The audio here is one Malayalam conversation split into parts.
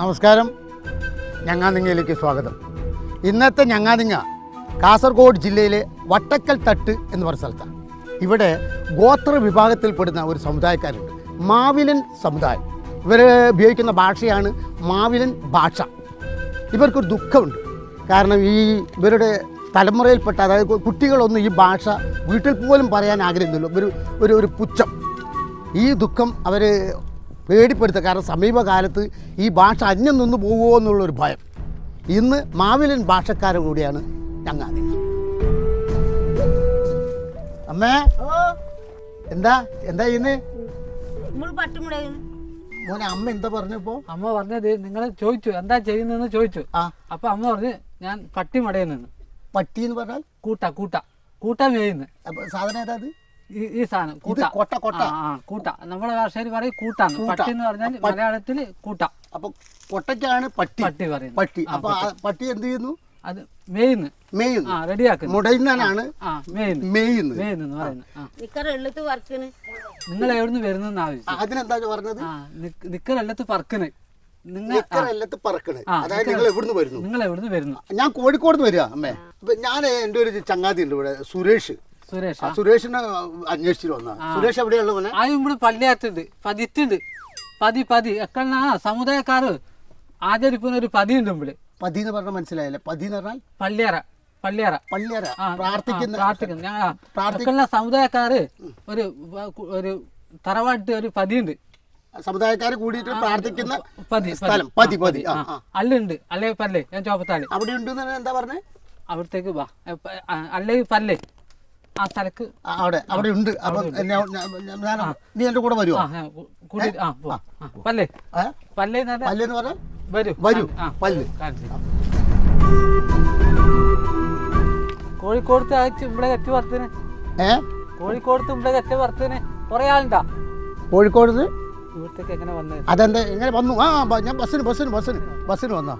നമസ്കാരം, ഞങ്ങാതിങ്ങയിലേക്ക് സ്വാഗതം. ഇന്നത്തെ ഞങ്ങാതിങ്ങ കാസർഗോഡ് ജില്ലയിലെ വട്ടക്കൽ തട്ട് എന്ന് പറഞ്ഞ സ്ഥലത്താണ്. ഇവിടെ ഗോത്ര വിഭാഗത്തിൽപ്പെടുന്ന ഒരു സമുദായക്കാരുണ്ട്, മാവിലൻ സമുദായം. ഇവർ ഉപയോഗിക്കുന്ന ഭാഷയാണ് മാവിലൻ ഭാഷ. ഇവർക്കൊരു ദുഃഖമുണ്ട്. കാരണം ഇവരുടെ തലമുറയിൽപ്പെട്ട, അതായത് കുട്ടികളൊന്നും ഈ ഭാഷ വീട്ടിൽ പോലും പറയാൻ ആഗ്രഹിക്കുന്നില്ല. ഒരു പുച്ഛം. ഈ ദുഃഖം അവർ പേടിപ്പെടുത്തുക. കാരണം സമീപകാലത്ത് ഈ ഭാഷ അന്യം നിന്ന് പോകുമോ എന്നുള്ളൊരു ഭയം. ഇന്ന് മാവിലൻ ഭാഷക്കാരൻ കൂടിയാണ് ഞങ്ങാതിങ്ങ. അമ്മേ, എന്താ ചെയ്യുന്നത്? മോനെ, അമ്മ എന്താ പറഞ്ഞപ്പോ? അമ്മ പറഞ്ഞത് നിങ്ങൾ ചോദിച്ചു എന്താ ചെയ്യുന്നതെന്ന് ചോദിച്ചു. അപ്പൊ അമ്മ പറഞ്ഞു ഞാൻ പട്ടി മടയുന്നു. പട്ടി എന്ന് പറഞ്ഞാൽ കൂട്ട മേയുന്നു. സാധനം ഏതാ? ഈ സാധനം കൂട്ട. നമ്മുടെ ഭാഷയിൽ പറയും കൂട്ടാണ്. പട്ടി എന്ന് പറഞ്ഞാൽ മലയാളത്തിൽ കൂട്ട. അപ്പൊ കൊട്ടയ്ക്കാണ് പട്ടി പറയുന്നത്. പട്ടി. അപ്പൊ പട്ടി എന്ത് ചെയ്യുന്നു? അത് മേയുന്നു. റെഡിയാക്കുന്നു. മുടയുന്നതാണ് മേയുന്നത്. നിങ്ങൾ എവിടുന്ന് വരുന്ന ആവശ്യം. അതിനെന്താ പറഞ്ഞത്? നിക്കറല്ലത്ത് പറക്കണ്. അതായത് നിങ്ങൾ എവിടുന്ന് വരുന്നു? ഞാൻ കോഴിക്കോട് വരിക അമ്മേ. ഞാൻ എൻ്റെ ഒരു ചങ്ങാതി ഉണ്ട് ഇവിടെ, സുരേഷിനെ അന്വേഷിച്ചിട്ട് വന്ന. സുരേഷ് എവിടെയുള്ള പോലെ? ഇവിടെ പള്ളിയാത്തുണ്ട്, പതിറ്റുണ്ട്. പതി എക്കണ സമുദായക്കാര് ആചരിക്കുന്ന ഒരു പതിയുണ്ട് ഇവിടെ. പതി എന്ന് പറഞ്ഞാൽ മനസ്സിലായില്ല. പതി എന്ന് പറഞ്ഞാൽ പള്ളിയറ പ്രാർത്ഥിക്കുന്ന സമുദായക്കാര് ഒരു തറവാട്ട് ഒരു പതിയുണ്ട്. സമുദായക്കാര് കൂടിയിട്ട് പ്രാർത്ഥിക്കുന്ന സ്ഥലം പതി. അല്ലുണ്ട്, അല്ലേ പല്ലേ. ഞാൻ ചോപ്പത്താല് അവിടെ ഉണ്ട്. എന്താ പറഞ്ഞേ? അവിടത്തേക്ക് വാ. അല്ലേ പല്ലേ ആ സ്ഥലക്ക് അവിടെ ഉണ്ട്. അപ്പൊ നീ എന്റെ കൂടെ വരുമോ? പല്ലേ പല്ലെന്ന് പറഞ്ഞാൽ വരൂ. പല്ല് കോഴിക്കോടത്ത് ഇവിടെ കറ്റ് വറുത്തിന്. കോഴിക്കോടത്ത് ഇവിടെ കറ്റ് വറുത്തിന് കുറെ ആളുണ്ടാ. കോഴിക്കോട് ഇവിടത്തേക്ക് എങ്ങനെ വന്നത്? അതെന്താ എങ്ങനെ വന്നു? ഞാൻ ബസ്സിന് വന്നാ.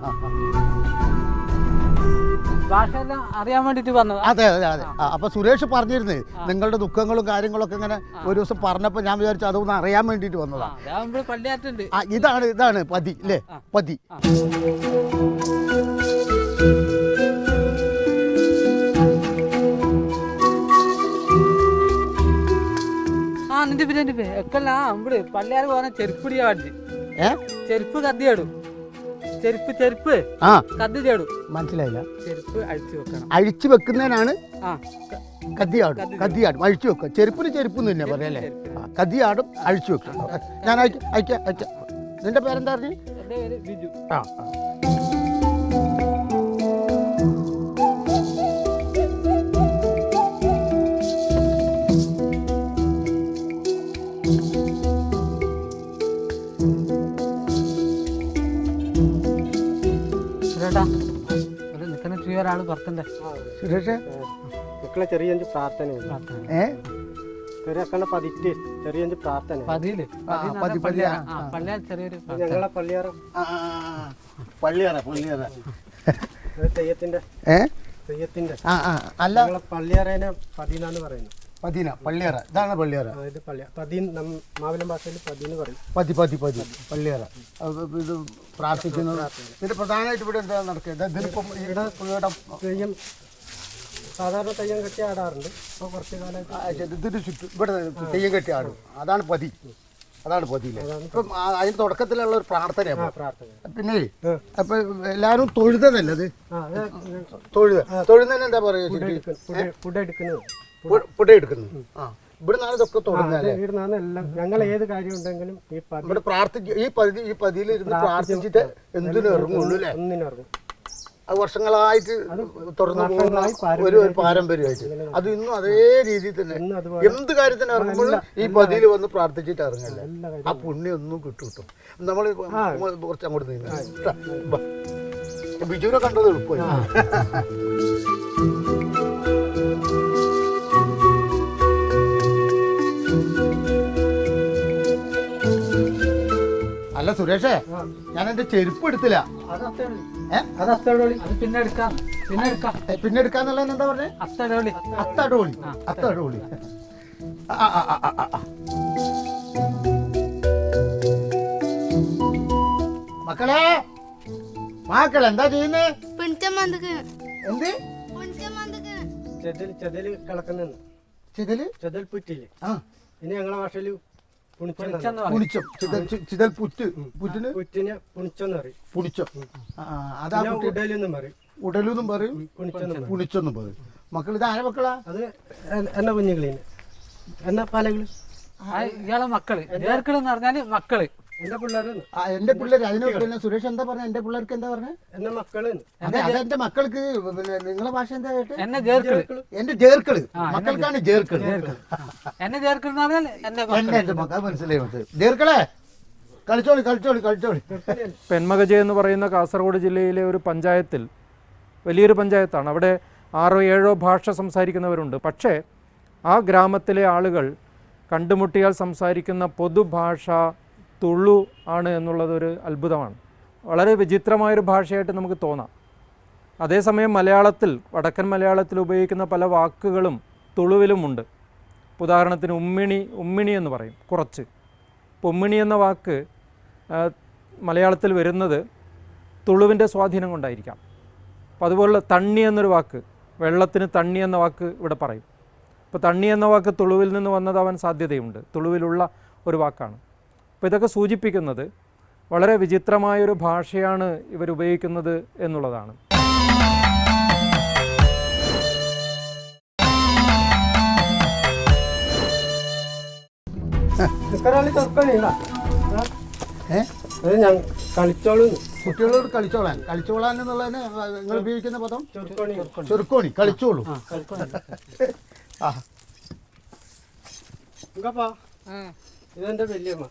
ഭാഷയെല്ലാം അറിയാൻ വേണ്ടിട്ട് പറഞ്ഞത്. അതെ. അപ്പൊ സുരേഷ് പറഞ്ഞിരുന്നേ നിങ്ങളുടെ ദുഃഖങ്ങളും കാര്യങ്ങളൊക്കെ ഇങ്ങനെ ഒരു ദിവസം പറഞ്ഞപ്പോ ഞാൻ വിചാരിച്ചു അതൊന്ന് അറിയാൻ വേണ്ടിട്ട് വന്നതാ. പള്ളിയാറ്റുണ്ട്. ഇതാണ് പതി അല്ലേ? പതി. നിന്റെ പേര് എക്കല്ല ഇവിടെ പള്ളിയാറ് പോകാൻ ചെരുപ്പിടിയാ വേണ്ടി. ചെരുപ്പ് കത്തിയാടും. ചെരുപ്പ് കത്തി ചേടും. മനസ്സിലായില്ല. ചെരുപ്പ് അഴിച്ചു വെക്കുന്നതിനാണ് കത്തിയാടും. അഴിച്ചു വെക്കുക. ചെരുപ്പിന് ചെരുപ്പ് തന്നെ പറയല്ലേ? കത്തിയാടും അഴിച്ചു വെക്കും. ഞാൻ അയക്കാം. നിന്റെ പേരെന്താ പറഞ്ഞു? എന്റെ പേര് ബിജു. ഒരാള് പുറത്തുണ്ട്. സുരേഷ് ചെറിയ പ്രാർത്ഥന തെയ്യത്തിന്റെ അല്ല, പള്ളിയറേനെ പതിനാന്ന് പറയുന്നു. പള്ളിയറ. ഇതാണ് പള്ളിയറ. മാവിലൻ ഭാഷയിൽ പതിന്ന് പറയും. പതി പള്ളിയറ. ഇത് പ്രാർത്ഥിക്കുന്നത്. ഇതിന് പ്രധാനമായിട്ട് ഇവിടെ എന്താ നടക്കുക? തെയ്യം സാധാരണ തെയ്യം കെട്ടി ആടാറുണ്ട്. ഇപ്പോൾ കുറച്ച് കാലമായിട്ട് ഇതിന് ചുറ്റും ഇവിടെ തെയ്യം കെട്ടി ആടും. അതാണ് പതി. ഇപ്പം അതിന് തുടക്കത്തിലുള്ള ഒരു പ്രാർത്ഥനയാണ്. പിന്നെ അപ്പൊ എല്ലാവരും തൊഴുതല്ലേ? തൊഴുന്നതിന് എന്താ പറയുക? ഫുഡ് എടുക്കുന്നു. ഇവിടുന്നാണ് ഇതൊക്കെ തുടങ്ങുന്നത്. ഞങ്ങൾ ഏത് കാര്യം ഉണ്ടെങ്കിലും ഇവിടെ പ്രാർത്ഥിക്കും. ഈ പതിയിൽ ഇരുന്ന് പ്രാർത്ഥിച്ചിട്ട് എന്തിനും ഇറങ്ങുള്ളൂ അല്ലേ? ഒന്നിനിറങ്ങും. അത് വർഷങ്ങളായിട്ട് തുറന്നു പോകുന്ന ഒരു പാരമ്പര്യമായിട്ട് അത് ഇന്നും അതേ രീതിയിൽ തന്നെ എന്ത് കാര്യത്തിന് ഇറങ്ങുമ്പോഴും ഈ പതിയിൽ വന്ന് പ്രാർത്ഥിച്ചിട്ട് ഇറങ്ങല്ലേ? ആ പുണ്യം ഒന്നും കിട്ടും. നമ്മൾ കുറച്ച് അങ്ങോട്ട് നീങ്ങ. ബിജുവിനെ കണ്ടത് എളുപ്പമായി. അല്ല സുരേഷേ, ഞാൻ എന്റെ ചെരുപ്പ് എടുത്തില്ല. പിന്നെ എടുക്കാന്നുള്ള എന്താ പറഞ്ഞേ? അത്തടോളി. മക്കളെ മക്കൾ എന്താ ചെയ്യുന്നേ? എന്ത് ചെതല് കിളക്കുന്ന ചിതല് ചെതൽ പുറ്റില്ലേ, ആ ഇനി ഞങ്ങളെ ഭാഷയിൽ പുണിച്ചം പുണിച്ചം ചിതൽ പുറ്റ് പുറ്റിന് പുറ്റിനെ പുണിച്ചെന്ന് പറയും. പുണിച്ചം. അതാ പിന്നെ ഉടലെന്നും പറയും. ഉടലെന്നും പറയും പുണിച്ചെന്നും പറയും. മക്കൾ ഇത് ആരെ മക്കളാ? അത് എന്ന കുഞ്ഞുങ്ങളീന് എന്നാ പലകള് ഇയാളെ മക്കള് ജേർക്കളെന്ന് പറഞ്ഞാല് മക്കള് എന്റെ പിള്ളേരാണ്. എന്റെ പിള്ളേർ അതിന് പിന്നെ സുരേഷ് എന്താ പറഞ്ഞ? എന്റെ പിള്ളേർക്ക് എന്താ പറഞ്ഞ? എന്നെ മക്കള് അതെന്റെ മക്കൾക്ക്. പിന്നെ നിങ്ങളെ ഭാഷ എന്താ കേട്ടെ? എന്നെ ജേർക്കള്. എന്റെ ജേർക്കള് മക്കൾക്കാണ് ജേർക്കള്. എന്നെ ജേർക്കളെന്ന് പറഞ്ഞാൽ എന്റെ മക്കൾ മനസ്സിലായി. ജേർക്കളെ കളിച്ചോളി കളിച്ചോളി കളിച്ചോളി. പെന്മകജ എന്ന് പറയുന്ന കാസർഗോഡ് ജില്ലയിലെ ഒരു പഞ്ചായത്തിൽ, വലിയൊരു പഞ്ചായത്താണ്. അവിടെ 6-7 ഭാഷ സംസാരിക്കുന്നവരുണ്ട്. പക്ഷേ ആ ഗ്രാമത്തിലെ ആളുകൾ കണ്ടുമുട്ടിയാൽ സംസാരിക്കുന്ന പൊതുഭാഷ തുളു ആണ് എന്നുള്ളതൊരു അത്ഭുതമാണ്. വളരെ വിചിത്രമായൊരു ഭാഷയായിട്ട് നമുക്ക് തോന്നാം. അതേസമയം മലയാളത്തിൽ, വടക്കൻ മലയാളത്തിൽ ഉപയോഗിക്കുന്ന പല വാക്കുകളും തുളുവിലുമുണ്ട്. ഉദാഹരണത്തിന് ഉമ്മിണി എന്ന് പറയും കുറച്ച്. ഇപ്പോൾ ഉമ്മിണി എന്ന വാക്ക് മലയാളത്തിൽ വരുന്നത് തുളുവിൻ്റെ സ്വാധീനം കൊണ്ടായിരിക്കാം. അപ്പോൾ അതുപോലുള്ള തണ്ണി എന്നൊരു വാക്ക്, വെള്ളത്തിന് തണ്ണി എന്ന വാക്ക് ഇവിടെ പറയും. അപ്പോൾ തണ്ണി എന്ന വാക്ക് തുളുവിൽ നിന്ന് വന്നതാവാൻ സാധ്യതയുണ്ട്. തുളുവിലുള്ള ഒരു വാക്കാണ്. അപ്പോൾ ഇതൊക്കെ സൂചിപ്പിക്കുന്നത് വളരെ വിചിത്രമായൊരു ഭാഷയാണ് ഇവരുപയോഗിക്കുന്നത് എന്നുള്ളതാണ്. ഞാൻ കളിച്ചോളൂ. കുട്ടികളോട് കളിച്ചോളാൻ. കളിച്ചോളാൻ എന്നുള്ളതിന് നിങ്ങൾ ഉപയോഗിക്കുന്ന പദം ചെറുക്കോണി. കളിച്ചോളൂ. ഇതെന്റെ വല്യമ്മ.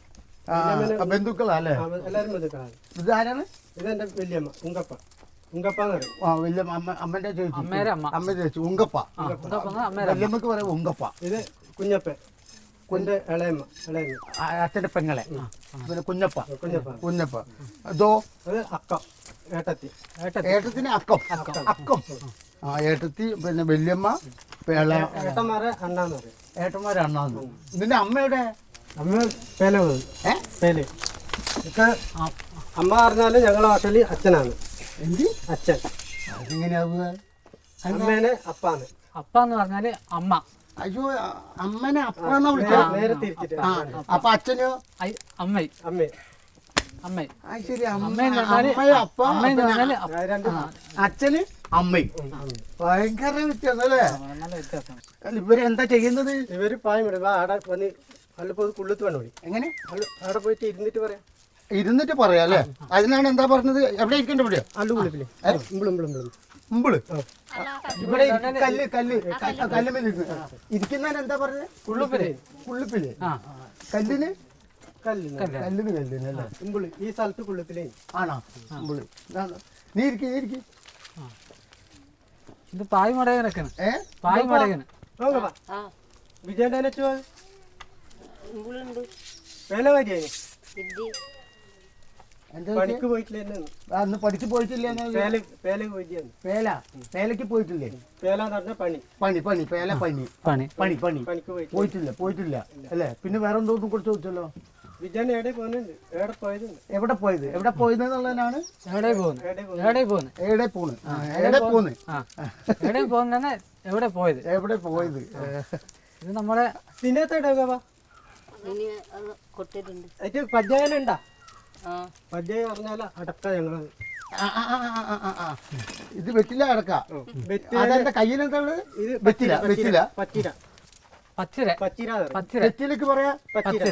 ബന്ധുക്കളാ അല്ലേ? എല്ലാരും ബന്ധുക്കളാണ്. ഇതാരാണ്? ഇതെന്റെ വല്യമ്മ ഉങ്കപ്പ. ഉങ്കപ്പാന്ന് പറയും. വലിയ അമ്മന്റെ ചേച്ചി. അമ്മ ചേച്ചി ഉങ്കപ്പ. വല്യമ്മക്ക് പറയാം ഉങ്കപ്പ. ഇത് കുഞ്ഞപ്പ. കുന്റെ ഇളയമ്മ. അച്ഛന്റെ പെങ്ങളെ. പിന്നെ കുഞ്ഞപ്പ. കുഞ്ഞപ്പ. അതോ അത് അക്കം. ഏട്ടത്തി. ഏട്ടത്തിന് അക്കം. അക്കം. ഏട്ടത്തി. പിന്നെ വല്യമ്മ. ഏട്ടന്മാരെ അണ്ണാന്ന് പറയും. ഏട്ടന്മാരെ അണ്ണാന്ന്. ഇതിന്റെ അമ്മയുടെ അമ്മ പേല പേല്. അമ്മ പറഞ്ഞാല് ഞങ്ങളെ ഭാഷയില് അച്ഛനാണ്. എന്ത് അച്ഛൻ? അതെങ്ങനെയാവുക? അമ്മേനെ അപ്പാന്ന്. അപ്പാന്ന് പറഞ്ഞാല് അമ്മ. അയ്യോ, അമ്മനെ അപ്പാന്നാ വിളിക്കാം. നേരെ തിരിച്ചിട്ട്. അപ്പൊ അച്ഛനോ? അമ്മ. അമ്മേ. അമ്മ. ശരി. അപ്പ. അച്ഛന് അമ്മയും. ഭയങ്കര വ്യത്യാസം അല്ലേ? ഇവരെന്താ ചെയ്യുന്നത്? ഇവര് പായം വിടുക. ആടെ വന്ന് അല്ലപ്പോ കുള്ളത്ത് വേണം. എങ്ങനെ? അവിടെ പോയിട്ട് ഇരുന്നിട്ട് പറയാം. ഇരുന്നിട്ട് പറയാ അല്ലേ? അതിനാണ് എന്താ പറഞ്ഞത്? എവിടെ ഇരിക്കണ്ട? ഇവിടെ അല്ലുകുളിപ്പില്ലേ? മുമ്പിള്. ഇവിടെ കല്ല് കല്ല് കല്ലുമേൽ ഇരിക്കുന്നതിന് എന്താ പറഞ്ഞത്? കുള്ളിപ്പില്. കല്ലിന് കല്ലിന് അല്ലേ? കുമ്പിള്. ഈ സ്ഥലത്ത് കുള്ളിപ്പിലേ ആണോ? കുമ്പിള്. നീ ഇരിക്കും. ഇത് പായ് മടയനൊക്കെയാണ്. പായ് മടയന്. വിജയന്റെ വേല മതിയായി. പണിക്ക് പോയിട്ടില്ല. അന്ന് പഠിച്ചു പോയിട്ടില്ല. പേലക്ക് പോയിട്ടില്ലേ? പേലെന്ന് പറഞ്ഞ പണി. പേല പോയിട്ടില്ല അല്ലേ? പിന്നെ വേറെ എന്തോന്നും കൂടെ ചോദിച്ചല്ലോ. വിജയൻ എവിടെ പോകുന്നുണ്ട്? എവിടെ പോയത് എന്നുള്ളതിനാണ്. എവിടെ പോയത് ഇത് നമ്മളെ പിന്നത്തെ പഞ്ചായലുണ്ടാ? പഞ്ചായം പറഞ്ഞാല് അടക്ക. ഞങ്ങള് ഇത് വെറ്റില അടക്ക. അതെന്റെ കയ്യിലെന്താ? വെറ്റില. വെറ്റിലേക്ക് പറയാ പച്ചിര.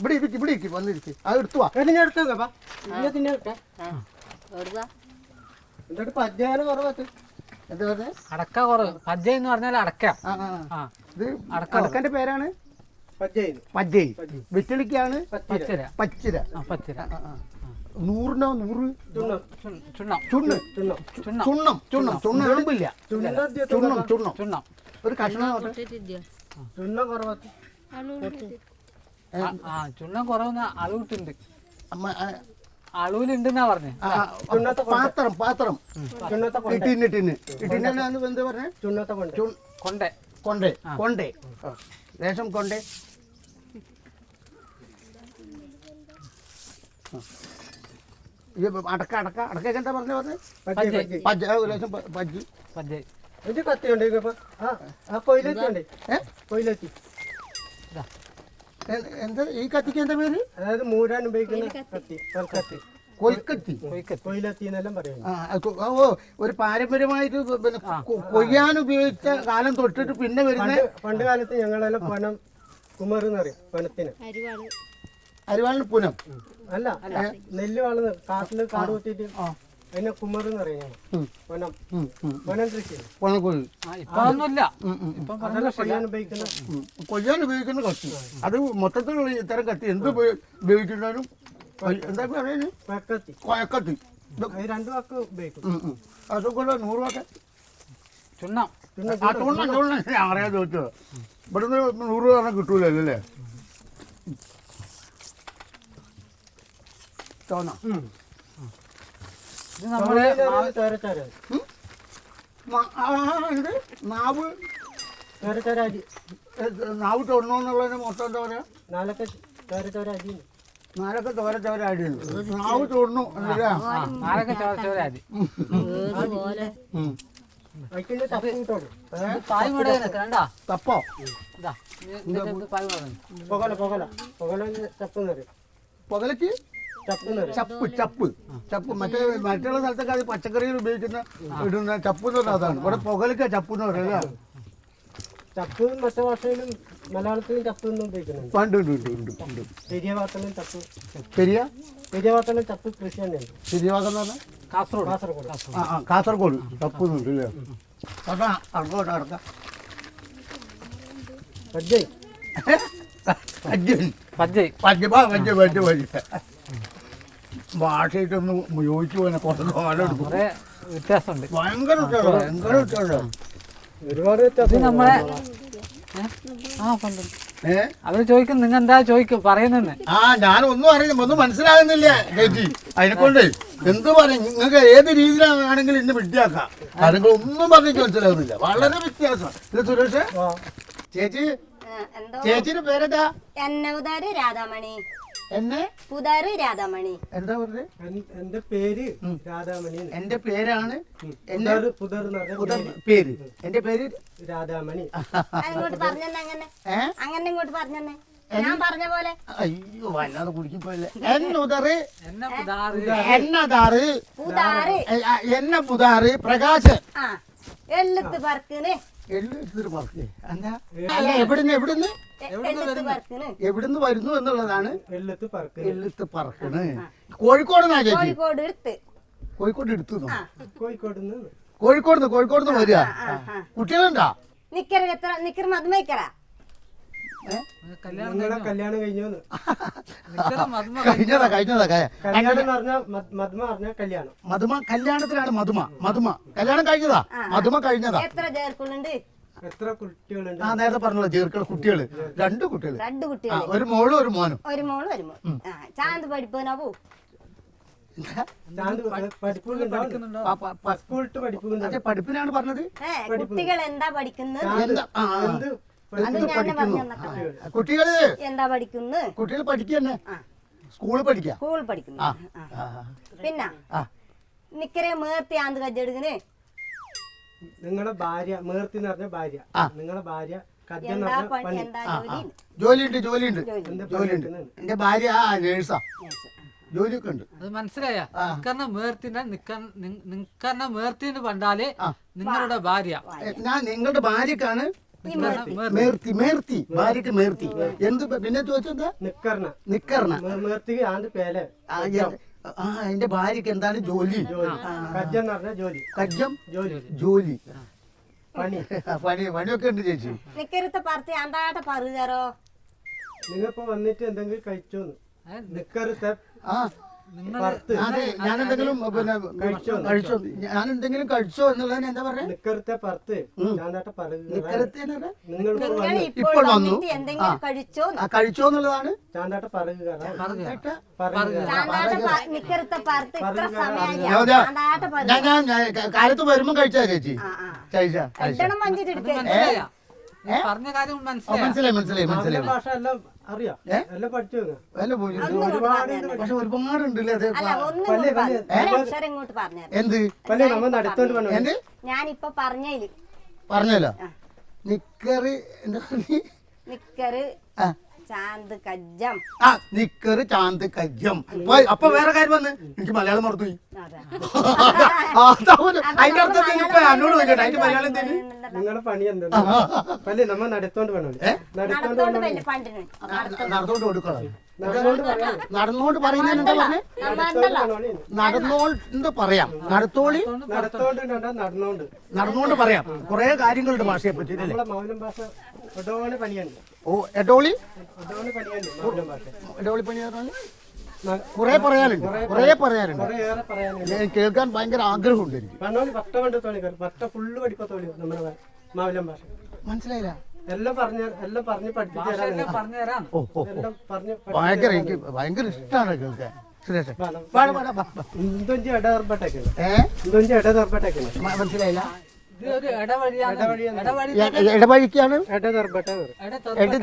ഇവിടെ വന്നിരിക്കും. അത് എടുത്തുവാ. എന്നിട്ട് പഞ്ചായന കുറവത്ത് എന്താ പറഞ്ഞ? അടക്ക കുറവ്. പജ്ജ എന്ന് പറഞ്ഞാൽ അടക്ക. ഇത് അടക്കന്റെ പേരാണ് പജ്ജയ്. വെറ്റിലിക്കാണ് പച്ചിര. 100 ചുണ്ണം എളുപ്പില്ല. ചുണ്ണം ഒരു കഷ്ണം. ചുണ്ണം കുറവെന്ന് അളവിട്ടുണ്ട്. അളവിലുണ്ടെന്നാ പറഞ്ഞേ. പാത്രം ടിന്നിട്ടാണ് എന്താ പറഞ്ഞേ? കൊണ്ടേ ലേശം കൊണ്ടേ. അടക്കൊക്കെ എന്താ പറഞ്ഞത്? പജ്ജി പജ്ജി പജ്ജ, ഒരു ലക്ഷം പജ്ജി. പഞ്ചായ ഇത് കത്തിയുണ്ട് ഇപ്പൊ ആ കൊയിലെത്തി ഉണ്ട്. കൊയിലെത്തി എന്താ ഈ കത്തിക്ക് എന്താ പേര്? അതായത് മൂരാൻ ഉപയോഗിക്കുന്ന കത്തി, കത്തി കൊൽക്കത്തി. കൊയിലെത്തി എന്നെല്ലാം പറയും. ഓ, ഒരു പാരമ്പര്യമായിട്ട് പിന്നെ കൊയ്യാൻ ഉപയോഗിച്ച കാലം തൊട്ടിട്ട് പിന്നെ വരുന്ന പണ്ട് കാലത്ത് ഞങ്ങളെല്ലാം പനം കുമർ എന്ന് പറയും. പനത്തിന് അരിവാളിന് പുനം. അല്ല, നെല്ല് വളർന്ന് കാട്ടില് കാട് കുത്തിയിട്ട് അതിനെ കുമർ എന്ന് പറയും ഞങ്ങൾ. പനം പനം കൃഷി പുണക്കൊഴി. ഇപ്പൊ ഒന്നുമില്ല. അതെല്ലാം കൊയ്യാൻ ഉപയോഗിക്കുന്ന കൊയ്യാൻ ഉപയോഗിക്കുന്ന കത്തി. അത് മൊത്തത്തിലുള്ള ഇത്തരം കത്തി എന്ത് ഉപയോഗിക്കുന്നതിനും എന്താ പറയുന്നത്? കൊയക്കത്തി. കൊയക്കത്തി. അത് 2 വാക്ക് ഉപയോഗിക്കും. അതൊക്കെ 100 രൂപ. ചുണ്ണം. അറിയാൻ ചോദിച്ചത്. ഇവിടുന്ന് 100 രൂപ കിട്ടൂലല്ലോ അല്ലേ? തോന്നാം. ഇത് നമ്മുടെ ചോരച്ചോര നാവ് ചോരച്ചോര അരി നാവ് തൊടണമെന്നുള്ളതിന് മൊത്തം എന്താ പറയാ? നാലൊക്കെ ചോരച്ചോര അരി. നാലൊക്കെ തോര അടിയുണ്ട്. നാവ് തൊടണു എന്നല്ലേ? ആരൊക്കെ ചോര അരി. അതിന്റെ ചപ്പ് കിട്ടുള്ളൂ. പായ് കൂടെ കണ്ടാ തപ്പോ? ഇതാ പായ് കൂടെ പുകല പുകല പുകല ചപ്പ് എന്ന് പറയും. പുകലക്ക് ചപ്പ് എന്ന് പറയും. ചപ്പ് മറ്റുള്ള സ്ഥലത്തൊക്കെ അത് പച്ചക്കറിയിൽ ഉപയോഗിക്കുന്ന ഇടുന്ന ചപ്പ് എന്ന് പറഞ്ഞാൽ അതാണ്. ഇവിടെ പുകലക്ക ചപ്പ് എന്ന് പറയല്ലേ? ചപ്പ് മറ്റു ഭാഷയിലും മലയാളത്തിലും ചപ്പ് എന്നും ഉപയോഗിക്കുന്നുണ്ട്. ഉണ്ട്. പെരിയ ഭാഗത്തിലും ചപ്പ്. പെരിയ ഭാഗത്തിലും ചപ്പ് കൃഷി തന്നെയുണ്ട്. പെരിയ ഭാഗം എന്ന് പറഞ്ഞാൽ കാസർഗോഡ്. കാസർഗോഡ് ചപ്പ് എന്നുണ്ട് അല്ലേ? അടക്കാം. ഭാഷയായിട്ടൊന്ന് യോജിച്ചു പോകാൻ കുറച്ച് കാലം എടുക്കും. കുറെ വ്യത്യാസമുണ്ട്. ഭയങ്കര വ്യത്യാസം. ഒരുപാട് വ്യത്യാസം. നമ്മളെ അവര് ചോദിക്കും, നിങ്ങൾ എന്താ ചോദിക്കും പറയുന്നെന്ന്. ഞാനൊന്നും അറിയില്ല, ഒന്നും മനസ്സിലാകുന്നില്ല ചേച്ചി. അതിനെക്കൊണ്ട് എന്ത് പറയും? നിങ്ങൾക്ക് ഏത് രീതിയിലാണെങ്കിലും ഇന്ന് വിദ്യാക്കാം. കാര്യങ്ങൾ ഒന്നും പറഞ്ഞിട്ട് മനസ്സിലാകുന്നില്ല. വളരെ വ്യത്യാസം. ഇത് സുരേഷ് ചേച്ചിയുടെ പേരെന്താ? രാധാമണി. എന്നെ പുതാറ് രാധാമണി. എന്താ പറഞ്ഞത്? എന്റെ പേര് രാധാമണി. എന്റെ പേരാണ് പേര്. എന്റെ പേര് രാധാമണി. അങ്ങോട്ട് പറഞ്ഞെന്നെ അങ്ങനെ ഇങ്ങോട്ട് പറഞ്ഞെന്നെ ഞാൻ പറഞ്ഞ പോലെ. അയ്യോ, വല്ലാതെ കുടിക്കുമ്പോഴല്ലേ. എന്നുതറ് എന്നെ പുതാറ് പ്രകാശ്. എള്ളുത്ത് പറക്കിന്. എവിടുന്ന് വരുന്നു എന്നുള്ളതാണ് എള്ളുത്ത് പറക്കണ്. കോഴിക്കോട് ചേച്ചി? കോഴിക്കോട് എടുത്തു. കോഴിക്കോട് കോഴിക്കോട് വരിക. കുട്ടികളുണ്ടോ? നിക്കർ മധുമൈക്കറ. കല്യാണം കഴിഞ്ഞു. കഴിഞ്ഞതാ മധുമ കല്യാണത്തിലാണ്. മധുമ കല്യാണം കഴിഞ്ഞതാ. മധുമ കഴിഞ്ഞതാ. എത്ര ചേർക്കുന്നുണ്ട്? എത്ര കുട്ടികളുണ്ട്? നേരത്തെ പറഞ്ഞല്ലോ, ചേർക്കള കുട്ടികള് 2 കുട്ടികള്. 2 കുട്ടികൾ. ഒരു മോളും ഒരു മോനും. ഒരു മോളും. ചാന്ത് പഠിപ്പോ? പഠിപ്പിനാണ് പറഞ്ഞത്. കുട്ടികൾ എന്താ പഠിക്കുന്നത്? കുട്ടികള് എന്താ പഠിക്കുന്നു? കുട്ടികൾ പഠിക്കന്നെ. സ്കൂളിൽ പഠിക്കുന്നു. പിന്നെ നിക്കരെ മേർത്തി ആന്ത് കജ്ജെടുക്കണ്. നിങ്ങളുടെ ഭാര്യ മേർത്തി എന്ന് പറഞ്ഞ ഭാര്യ. നിങ്ങളുടെ ഭാര്യ ജോലിയുണ്ട്. എന്റെ ഭാര്യ നേഴ്സാ. ജോലിയൊക്കെ ഉണ്ട്. അത് മനസ്സിലായ? നിക്കറിന മേർത്തിന്ന് പണ്ടാല് നിങ്ങളുടെ ഭാര്യ. ഞാൻ നിങ്ങളുടെ ഭാര്യക്കാണ് മേർത്തി. ഭാര്യക്ക് മേർത്തി. എന്ത് പിന്നെ ചോദിച്ചെന്താ? നിക്കറിന. എന്റെ ഭാര്യക്ക് എന്താണ് ജോലി? കജ്ജം ജോലി. പണിയൊക്കെ ഉണ്ട് ചേച്ചി. നിക്കരത്തെ പറത്തി അന്താട്ട പറയുകാരോ? നിങ്ങളിപ്പോ വന്നിട്ട് എന്തെങ്കിലും കഴിച്ചോന്ന്? നിക്കരത്തെ ഞാനെന്തെങ്കിലും പിന്നെ കഴിച്ചോ എന്നുള്ളതിന് എന്താ പറയാ? നിക്കരത്തെ പറത്ത് നിക്കരത്തെ ഇപ്പോൾ വന്നു കഴിച്ചോ എന്നുള്ളതാണ്. ചാന്താട്ട പറയുക. ഞാൻ കാലത്ത് വരുമ്പോ കഴിച്ചാ ചേച്ചി? പറഞ്ഞ കാര്യം മനസ്സിലായി. ഭാഷ എല്ലാം അറിയാം ഏ? എല്ലാം പഠിച്ചു വെക്കാം. വല്ല പോയി ഒരുപാടുണ്ട്. പക്ഷെ ഒരുപാടുണ്ടല്ലേ അത് അല്ല ഒന്നും ഇങ്ങോട്ട് പറഞ്ഞു ഒരു അക്ഷരം ഇങ്ങോട്ട് പറഞ്ഞു എന്ത് പല്ലേ നമ്മ നടത്തോണ്ട് വന്നു. എന്ത് ഞാനിപ്പൊ പറഞ്ഞതില് പറഞ്ഞല്ലോ നിക്കറ് എന്താ പറഞ്ഞേ? നിക്കറ് ആ. ചാന്ത് കജ്ജം ആ നിക്കറ് ചാന്ത് കജ്ജം അപ്പൊ വേറെ കാര്യം വന്ന് എനിക്ക് മലയാളം മറന്നുപോയി അതെ. അതിന്റെ അർത്ഥം ഇപ്പൊ എന്നോട് ചോദിക്കട്ടെ അതിന്റെ മലയാളം എന്തേലും നിങ്ങളെ പണി എന്താ പല്ലേ നമ്മ നടത്തോണ്ട് വന്നു. നടത്തോണ്ട് നടത്തോണ്ട് വലിയ പണ്ടിന് നടന്നോണ്ട് കൊടുക്കണം നടന്നോണ്ട് പറയാം. നടന്നോണ്ട് പറയുന്നതിന് എന്താ പറഞ്ഞേ? നടന്നോണ്ട് പറയാം നടത്തോളി നടത്തോണ്ട് കണ്ടാ നടന്നോണ്ട്. നടന്നോണ്ട് പറയാം കുറെ കാര്യങ്ങളുടെ ഭാഷയെ പറ്റി അല്ലേ? നമ്മളെ മൗനം ഭാഷ ഒടോണ് പണിയുണ്ട്. ഓ എടോളി ഒടോണ് പണിയുണ്ട് മൗനം ഭാഷ. എടോളി പണി കുറെ പറയാനുണ്ട് കുറെ പറയാനുണ്ട് കുറെ ഏറെ പറയാനുണ്ട്. ഞാൻ കേൾക്കാൻ ഭയങ്കര ആഗ്രഹമുണ്ട് എനിക്ക്. പറഞ്ഞോളി പട്ട കൊണ്ട് തോണി പട്ട ഫുള്ള് പഠിപ്പത്തോളി നമ്മുടെ മൗനം ഭാഷ. മനസ്സിലായില്ല എല്ലാം പറഞ്ഞ് പഠിപ്പിച്ചു തരാം. പറഞ്ഞു തരാം. ഓ ഓ എല്ലാം പറഞ്ഞ് ഭയങ്കര എനിക്ക് ഭയങ്കര ഇഷ്ടമാണ് കേൾക്കാൻ സുരേഷ് ഇന്തൊഞ്ചി ഇടതർപ്പട്ടേക്കുന്നു. ഏ ഇന്തൊഞ്ചി ഇടതർപ്പട്ടേക്കുന്നു. മനസ്സിലായില്ല ഇത് ഒരു ഇടവഴിയാണ്. ഇടവഴി ഇടവഴിക്കാണ് ഇടതർപ്പട്ട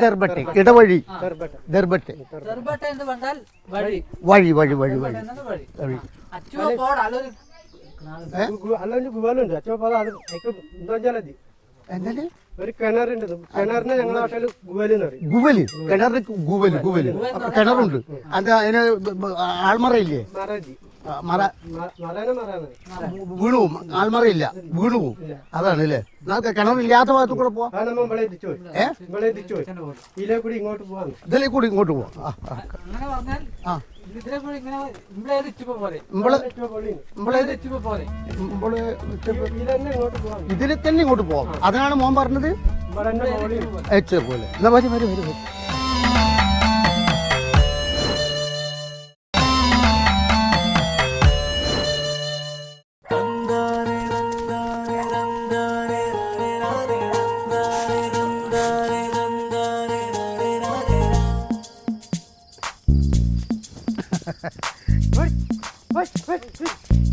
ദർബട്ടെ ഇടവഴി ദർപ്പട്ട ദർബട്ടെ ചെറുപട്ട എന്ന് പറഞ്ഞാൽ വഴി. വഴി വഴി വഴി വഴി എന്നത് വഴി. വഴി അച്ചുവ പോട് അതൊരു അല്ലൊരു ഗുവാലുണ്ട്. അച്ഛൻ പോലെ അത് ഇന്തൊഞ്ചാലതി എന്താണ് ഒരു കിണറുണ്ട്. കിണറിനെ ഞങ്ങളുടെ നാട്ടിൽ ഗുവലെന്ന് പറയും. ഗുവല് കിണറിന് ഗുവല് ഗുവല് അപ്പൊ കിണറുണ്ട് അത് അതിന് ആൾമറയില്ലേ മറജി മറ മറേനെ മറാന്ന് വീണുവും ആൾമറയില്ല വീണുവും അതാണ് അല്ലേ നമുക്ക് കിണറില്ലാത്ത ഭാഗത്ത് കൂടെ പോവാം ആ നമ്മ ഇവിടെ എത്തിച്ചു പോയി. ഇവിടെ എത്തിച്ചു പോയി. ഇതിലെ കൂടി ഇങ്ങോട്ട് പോവാന്ന്. ഇതിലേ കൂടി ഇങ്ങോട്ട് പോവാം അങ്ങനെ പറഞ്ഞാൽ ആ ഇതിലെ കൂടി ഇങ്ങനെ ഇമ്പളേത് ഇച്ചുപ്പ പോലെ നമ്മള് ഇമ്പളേത് ഇച്ചുപ്പ പോലെ ഇതന്നെ ഇങ്ങോട്ട് പോവാന്ന്. ഇതിൽ തന്നെ ഇങ്ങോട്ട് പോവാം അതാണ് മോൻ പറഞ്ഞത് ഇവിടെ തന്നെ പോളി എച്ച് പോലെ എന്നാ വരി വരി വരി വരി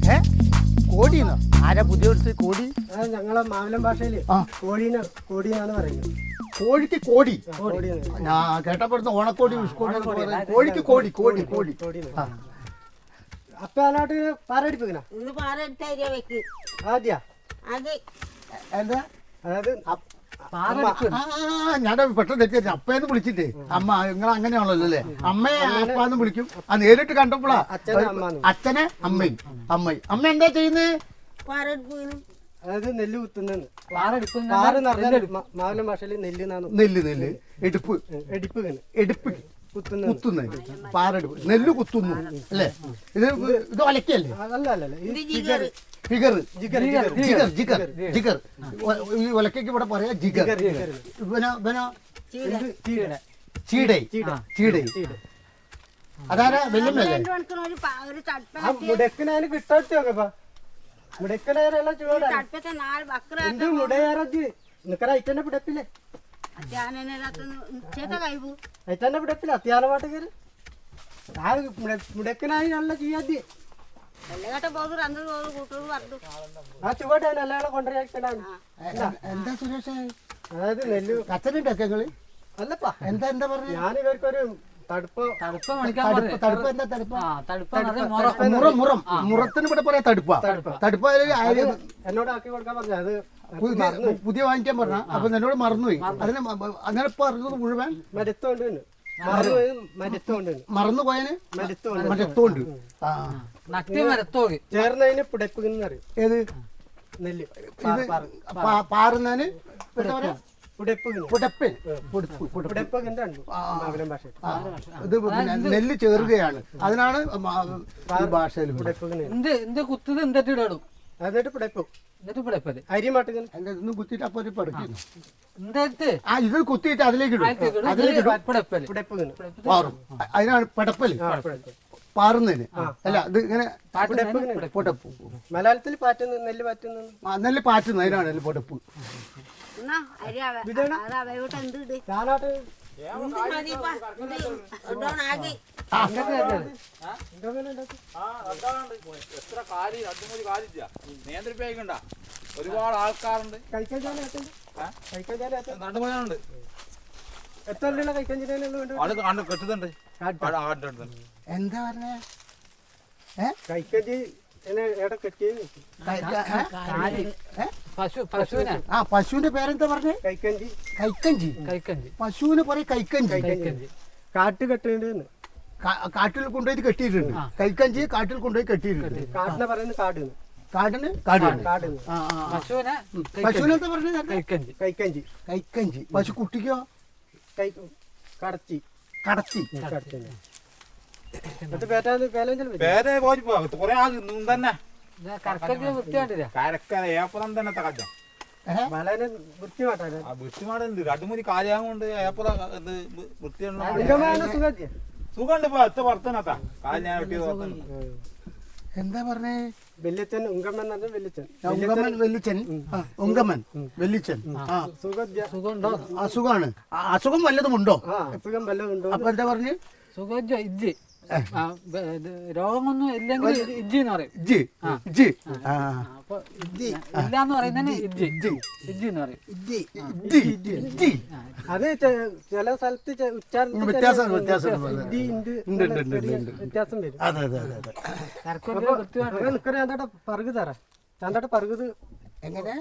ഏ കോടിന്നോ ആരാ പുതിയ ഒരു കോടി അത് ഞങ്ങളെ മാവലം ഭാഷയില് ആ. കോടിനാണ് പറയുന്നത്. കോഴിക്ക് കോടി കോടിന്ന് ഞാൻ കേട്ടപ്പെടുന്ന ഓണക്കോടി വിഷ്കോടി എന്നൊക്കെ പറയുന്നത് കോഴിക്ക് കോടി കോടി കോടി ആ. അപ്പൊ അതിനാട്ട് പാറടിപ്പിക്കണ ഇന്ന് പാറെടുത്ത അരിയ വെക്ക് ആദ്യ അത് എന്താ അതായത് ഞാൻ പെട്ടെന്ന് തെറ്റിയ അപ്പയെന്ന് വിളിച്ചിട്ടേ അമ്മ നിങ്ങൾ അങ്ങനെയാണല്ലോ അല്ലേ അമ്മയെ അപ്പാന്ന് വിളിക്കും ആ നേരിട്ട് കണ്ടപ്പോഴാ അച്ഛനെ അമ്മാന്ന്. അച്ഛനെ അമ്മയും അമ്മ എന്താ ചെയ്യുന്നത് പാറെടുപ്പിന് അതായത് നെല്ല് കുത്തുന്നെന്ന്. പാറെടുക്കുന്ന പാറ എന്ന് പറഞ്ഞാൽ മാവലം ഭാഷയില് നെല്ല് എന്നാണ്. നെല്ല് എടുപ്പ് എടുപ്പ് എടുപ്പ് കുത്തുന്നത്. കുത്തുന്നത് പാറെടുപ്പ് നെല്ല് കുത്തുന്നു അല്ലേ ഇത് ഒലക്കല്ലേ അല്ല അല്ല അല്ല ഇത് ഫിഗർ ജിഗർ ജിഗർ ജിഗർ ജിഗർ ഈ ഒലക്കയ്ക്ക് ഇവിടെ പറയാ ജിഗർ ചീടൈ ചീടൈ അതാരാ വെല്ലുമല്ലേ ഒരു തടുപ്പ ആ മുടക്കനാന് കിട്ടാത്തപ്പ മുടക്കനാരെല്ലാം ചൂടാ തടുപ്പത്തെ നാല് ബക്ര എന്ത് മുടയാറജ് നിക്കറ അയറ്റന്റെ പിടപ്പില്ലേ ചേത്ത കഴിവ് അയറ്റന്റെ പിടപ്പില്ല അത്യാവശ്യമായിട്ട് കയറി ആ മുടക്കനായി നല്ല ചെയ്യാദ്യ വെള്ളകട്ട പോകും അന്ന് കൂട്ടുകൾ പറഞ്ഞു ആ ചുവട്ടെ നല്ലയാളെ കൊണ്ടുവരാൻ എന്താ സുരേഷ് അതായത് നെല്ല് കച്ചനുണ്ടൊക്കെ നിങ്ങള് അല്ലപ്പാ എന്താ എന്താ പറഞ്ഞ ഞാൻ ഇവർക്കൊരു തടുപ്പ് തടുപ്പ് മേടിക്കാൻ പറഞ്ഞു. തടുപ്പ് എന്താ തടുപ്പ് ആ തടുപ്പ് എന്ന് പറഞ്ഞാൽ മുറം. മുറം മുറം മുറത്തിന് ഇവിടെ പറയാ തടുപ്പ തടുപ്പ് എന്നോട് ആക്കി കൊടുക്കാൻ പറഞ്ഞു. അത് പുതിയ വാങ്ങിക്കാൻ പറഞ്ഞ അപ്പൊ എന്നോട് മറന്നുപോയി അതിന് അങ്ങനെ പറഞ്ഞത് മുഴുവൻ മരുത്തോണ്ട് മരുത്തോണ്ട് മറന്നുപോയന് മരുത്തോണ്ട് മറ്റത്തോണ്ട് ആ നക്കി മരത്തോകി ചേർന്നതിന് പുടപ്പെന്ന് പറയും. ഏത് നെല്ല് ഇത് പാറുന്നതിന് എന്താ പറയാ പുടപ്പ് പുടപ്പൻ പുടപ്പന്റെ ഉണ്ട് മാവലം ഭാഷ. ഇത് പിന്നെ നെല്ല് ചേറുകയാണ് അതിനാണ് ഭാഷയിൽ പുടപ്പ് എന്ത് കുത്തത് എന്തിട്ട് ഇടും എന്നിട്ട് പുടപ്പ് എന്നിട്ട് പിടപ്പത് അരി മാട്ടുക ഇതൊന്നും കുത്തിയിട്ട് അപ്പൊ ഒരു പഠിക്കുന്നു എന്തെടുത്ത് ആ ഇത് കുത്തിയിട്ട് അതിലേക്ക് ഇടും അതിലേക്ക് ഇടും പിടപ്പല് പുടപ്പ് പാറും അതിനാണ് പടപ്പല് പാറുന്നതിന് അല്ല ഇത് ഇങ്ങനെ പൊടപ്പ് മലയാളത്തിൽ പാറ്റുന്ന നെല്ല് പാറ്റുന്ന നെല്ല് പാറ്റുന്നത് അതിനാണ് പൊടപ്പ് അരി അത് അവയോട്ട് എന്ത് ഇട് ഞാനാട്ട് ആകെ എത്ര കാര്യം അതുമൊരു കാര്യമില്ല നിയന്ത്രിപ്പിക്കണ്ട ഒരുപാട് ആൾക്കാരുണ്ട് കഴിക്കാൻ നടുമുഴുണ്ട് എത്ര ഉള്ള കൈക്കഞ്ചിനും വേണ്ടി ആള് കണ്ട് കെട്ടുന്നുണ്ട് ആടുണ്ട്. എന്താ പറഞ്ഞേ കൈക്കഞ്ചി എവിടെ കെട്ടി പശുവിനെ ആ പശുവിന്റെ പേരെന്താ പറഞ്ഞേ? കൈക്കഞ്ചി കൈക്കഞ്ചി. കൈക്കഞ്ചി പശുവിന് പറയും കൈക്കഞ്ചി. കൈക്കഞ്ചി കാട്ട് കെട്ടുണ്ട്. കാട്ടിൽ കൊണ്ടുപോയി കെട്ടിയിട്ടുണ്ട്. കൈക്കഞ്ചി കാട്ടിൽ കൊണ്ടുപോയി കെട്ടിയിട്ടുണ്ട്. കാട്ടിനെ പറയുന്നത് കാട്. കാടിന് കാടിന്. കാട്. പശുവിനെ പശുവിനെന്താ പറഞ്ഞത്? കൈക്കഞ്ചി കൈക്കഞ്ചി. കൈക്കഞ്ചി. പശു കുട്ടിക്കോ? കടച്ചി. കടത്തി. എന്നിട്ട് പേറ്റാന്ന് പേലെങ്കിലും പേരെ പോയിപ്പോ കുറെ ആൾ ഇന്നും തന്നെ കറക്കൊക്കെ വൃത്തിയായിട്ടില്ല. കരക്കര ഏപ്പറം തന്നെ തകച്ച വളരെ വൃത്തിമാട്ടാണ്. ആ വൃത്തിമാടുണ്ട്. രണ്ടുമൂടി കാര്യം കൊണ്ട് ഏപ്പറ ഇത് വൃത്തിയുള്ള സുഖമുണ്ട്. ഇപ്പൊ എത്ര വർത്തനത്താ കാല് ഞാൻ വെട്ടിയത്. എന്താ പറഞ്ഞേ? വെല്ലിച്ചൻ ഉങ്കമ്മൻ എന്ന് പറഞ്ഞ വെല്ലിച്ചൻ. ഉങ്കമ്മൻ വെല്ലിച്ചൻ. ഉങ്കമ്മൻ വെല്ലിച്ചൻ. സുഖമുണ്ടോ? അസുഖമാണ്. അസുഖം വല്ലതും ഉണ്ടോ? അസുഖം വല്ലതും ഉണ്ടോ? അപ്പൊ എന്താ പറഞ്ഞു? സുഖം ഇജ്ജ് രോഗമൊന്നും ഇല്ലെങ്കിൽ ഇജ്ജി എന്ന് പറയും. ഇജ്ജ്. ഇജ്ജ്. അപ്പൊ ഇല്ലാന്ന് പറയുന്നതിന് ഇജ്ജി ഇജ്ജി എന്ന് പറയും. അത് ചില സ്ഥലത്ത് ഉച്ചാരണം വ്യത്യാസം വ്യത്യാസം വരും. അതെ അതെ അതെ അതെ. കറക്കൊക്കെ വൃത്തിയായിട്ട് നിക്കറ എന്താ പറകു തരാ ചാണ്ടാട്ട് പറകുത് എങ്ങനെ?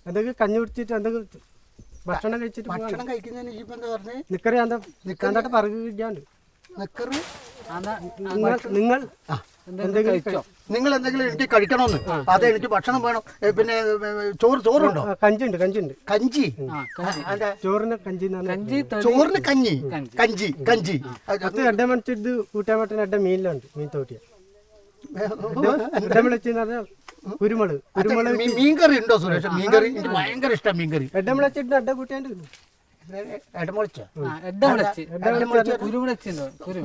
എന്തെങ്കിലും കഞ്ഞി കുടിച്ചിട്ട് എന്തെങ്കിലും ഭക്ഷണം കഴിച്ചിട്ട് ഭക്ഷണം കഴിക്കുന്നതിന് ഇപ്പൊ എന്താ പറഞ്ഞേ? നിക്കറ എന്താ ചാണ്ടാട്ട് പറകു കഴിക്കാണ്ട് നിക്കറ്. നിങ്ങൾ എന്തെങ്കിലും കഴിച്ചോ? നിങ്ങൾ എന്തെങ്കിലും എനിക്ക് കഴിക്കണമെന്ന്. അതെ, എനിക്ക് ഭക്ഷണം വേണം. പിന്നെ ചോറുണ്ടോ? കഞ്ചിണ്ട്. കഞ്ചി. ചോറിന് കഞ്ചി കഞ്ചി ചോറിന് കഞ്ഞി. കഞ്ചി. അത് 2 മണിച്ചിട്ട് കൂട്ടാൻ പറ്റുന്ന 2 മീനിലുണ്ട്. മീൻ തോട്ടിയ വിളിച്ച് കുരുമുളക് മീൻകറി ഉണ്ടോ സുരേഷ്? മീൻകറി എനിക്ക് ഭയങ്കര ഇഷ്ടം. മീൻകറി വിളിച്ചിട്ട് അഡ കൂട്ടാണ്ട്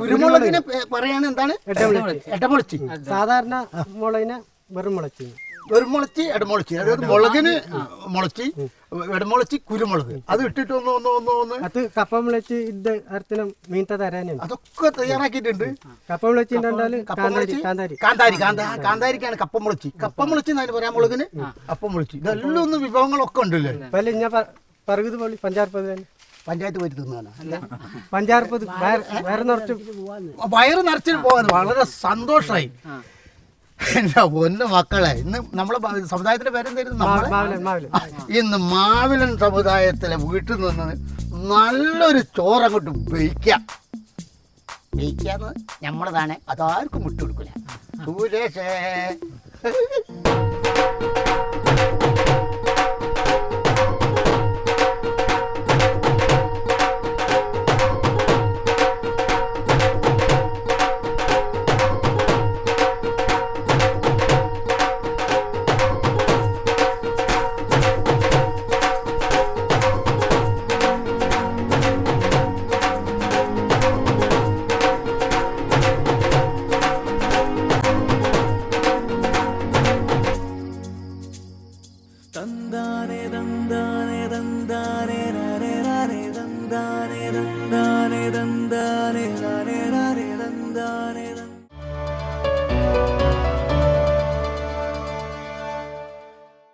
കുരുമുളകിന് പറയാൻ എന്താണ്? എടമുളച്ചി. സാധാരണ മുളകിനെ വെറും മുളച്ചി. വെറുമുളച്ചി എടമുളച്ചി. അതായത് മുളകിന് മുളച്ചി, എടമുളച്ചി, കുരുമുളക്. അത് ഇട്ടിട്ട് ഒന്ന് അത് കപ്പ മുളച്ച് ഇത് അർത്ഥനം മീൻത തരാനുണ്ട്. അതൊക്കെ തയ്യാറാക്കിയിട്ടുണ്ട്. കപ്പ മുളച്ചിട്ടുണ്ടാല് കാന്താരിക്കാണ് കപ്പമുളച്ചി. കപ്പമുളച്ചി എന്നതിന് പറയാം. മുളകിന് കപ്പമുളച്ചി. ഇതെല്ലാം ഒന്ന് വിഭവങ്ങളൊക്കെ ഉണ്ടല്ലേ? പല ഞാൻ പറകുത് പോലെ പഞ്ചായത്ത് പഞ്ചായത്ത് പോയിട്ട് തിന്നാണ്. പഞ്ചായത്ത് വയറ് നിറച്ച് പോകാൻ വളരെ സന്തോഷമായി. എന്റെ പൊന്നു മക്കളെ, ഇന്ന് നമ്മളെ സമുദായത്തിന്റെ പേരെന്തായിരുന്നു? ഇന്ന് മാവിലൻ സമുദായത്തിലെ വീട്ടിൽ നിന്ന് നല്ലൊരു ചോറങ്ങോട്ട് ബെയ്ക്കാന്ന് നമ്മളതാണ്. അതാർക്കും വിട്ടുകൊടുക്കില്ല. സുരേഷേ Dandane dandane dandane rare rare dandane dandane dandane rare rare dandane